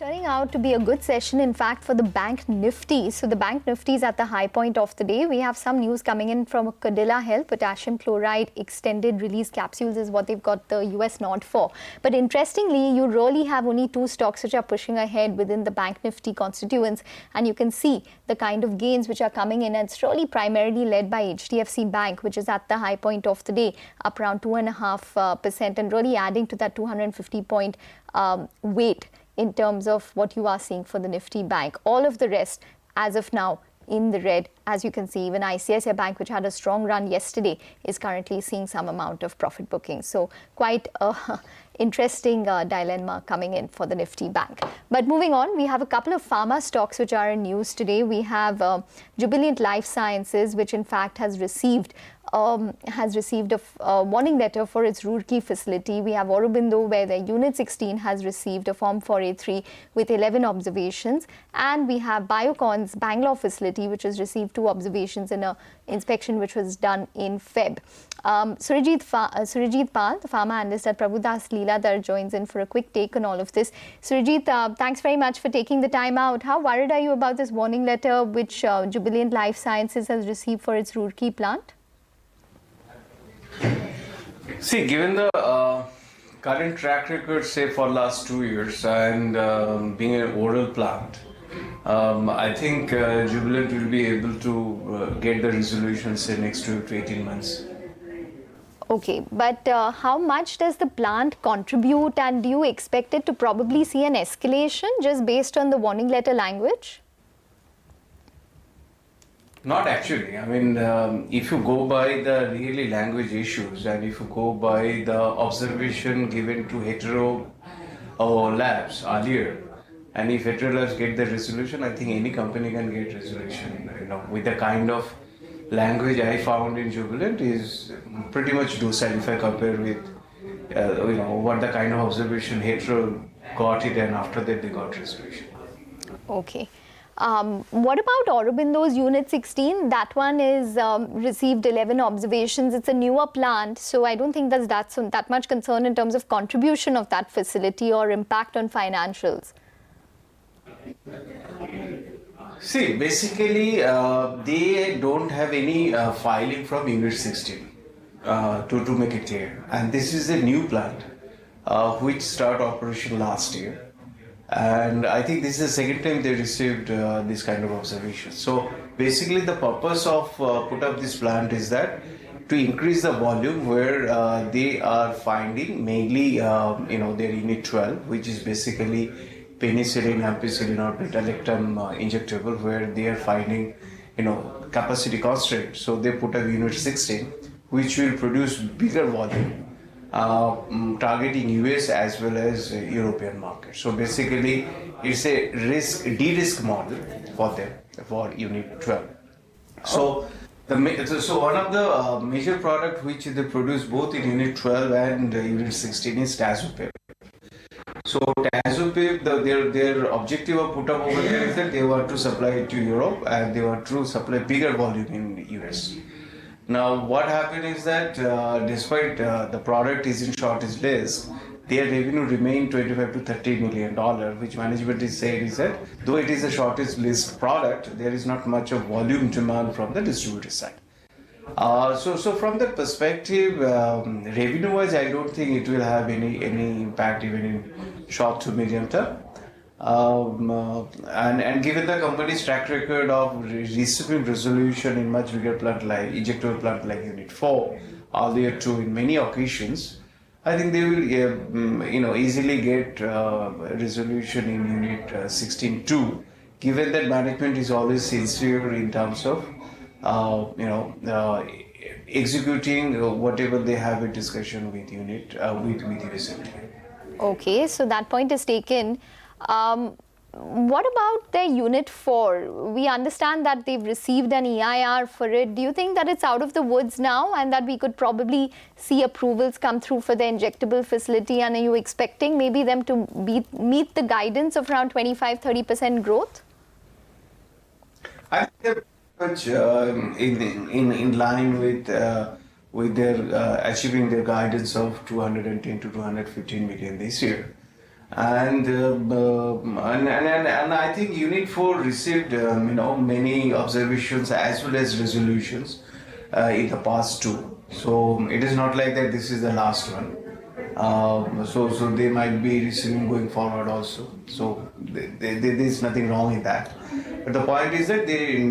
Turning out to be a good session, in fact, for the Bank Nifty. So the Bank Nifty is at the high point of the day. We have some news coming in from Cadila Health. Potassium Chloride extended release capsules is what they've got the US nod for. But interestingly, you really have only two stocks which are pushing ahead within the Bank Nifty constituents. And you can see the kind of gains which are coming in. And it's really primarily led by HDFC Bank, which is at the high point of the day, up around 2.5% and really adding to that 250-point weight in terms of what you are seeing for the Nifty Bank. All of the rest, as of now, in the red. As you can see, even ICICI Bank, which had a strong run yesterday, is currently seeing some amount of profit booking. So quite a interesting dilemma coming in for the Nifty Bank. But moving on, we have a couple of pharma stocks which are in news today. We have Jubilant Life Sciences, which in fact has received a warning letter for its Roorkee facility. We have Aurobindo, where their Unit 16 has received a Form 483 with 11 observations. And we have Biocon's Bangalore facility, which has received 2 observations in an inspection which was done in Feb. Surajit Pal, the pharma analyst at Prabhudas Leeladhar, joins in for a quick take on all of this. Surajit, thanks very much for taking the time out. How worried are you about this warning letter which Jubilant Life Sciences has received for its Roorkee plant? See, given the current track record, say for last 2 years, and being an oral plant, I think Jubilant will be able to get the resolution, say, next 12 to 18 months. Okay, but how much does the plant contribute, and do you expect it to probably see an escalation just based on the warning letter language? Not actually. I mean, if you go by the really language issues and if you go by the observation given to hetero labs earlier, and if hetero labs get the resolution, I think any company can get resolution. You know, with the kind of language I found in Jubilant is pretty much docile if I compare with, what the kind of observation hetero got it, and after that they got resolution. Okay. What about Aurobindo's Unit 16? That one is received 11 observations. It's a newer plant, so I don't think there's that much concern in terms of contribution of that facility or impact on financials. See, basically, they don't have any filing from Unit 16, to make it clear. And this is a new plant which started operation last year. And I think this is the second time they received this kind of observation. So basically the purpose of put up this plant is that to increase the volume, where they are finding mainly their Unit 12, which is basically penicillin, ampicillin or beta-lactam injectable, where they are finding capacity constraint. So they put up Unit 16, which will produce bigger volume, targeting US as well as European market. So basically it's a de-risk model for them, for Unit 12. So one of the major product which they produce both in Unit 12 and Unit 16 is Tazopip. So Tazopip, their objective of put up over there is that they want to supply it to Europe, and they want to supply bigger volume in US. Now, what happened is that despite the product is in shortage list, their revenue remained $25 to $30 million, which management is saying is that though it is a shortage list product, there is not much of volume demand from the distributor side. So from that perspective, revenue-wise, I don't think it will have any impact even in short to medium term. And given the company's track record of receiving resolution in much bigger plant like injectable plant like Unit 4, earlier too in many occasions, I think they will easily get resolution in Unit 16 too, given that management is always sincere in terms of executing whatever they have a discussion with unit with the facility. Okay, so that point is taken. What about their Unit 4? We understand that they've received an EIR for it. Do you think that it's out of the woods now and that we could probably see approvals come through for the injectable facility? And are you expecting maybe them to meet the guidance of around 25-30% growth? I think they're much in line with their achieving their guidance of 210 to 215 million this year. And I think Unit 4 received many observations as well as resolutions in the past too. So it is not like that this is the last one. So they might be receiving going forward also. So there is nothing wrong in that. But the point is that they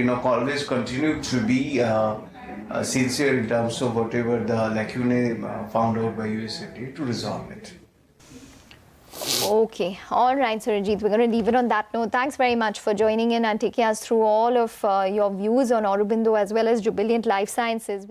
always continue to be sincere in terms of whatever the lacunae found out by US FDA to resolve it. Okay. All right, Surajit. We're going to leave it on that note. Thanks very much for joining in and taking us through all of your views on Aurobindo as well as Jubilant Life Sciences.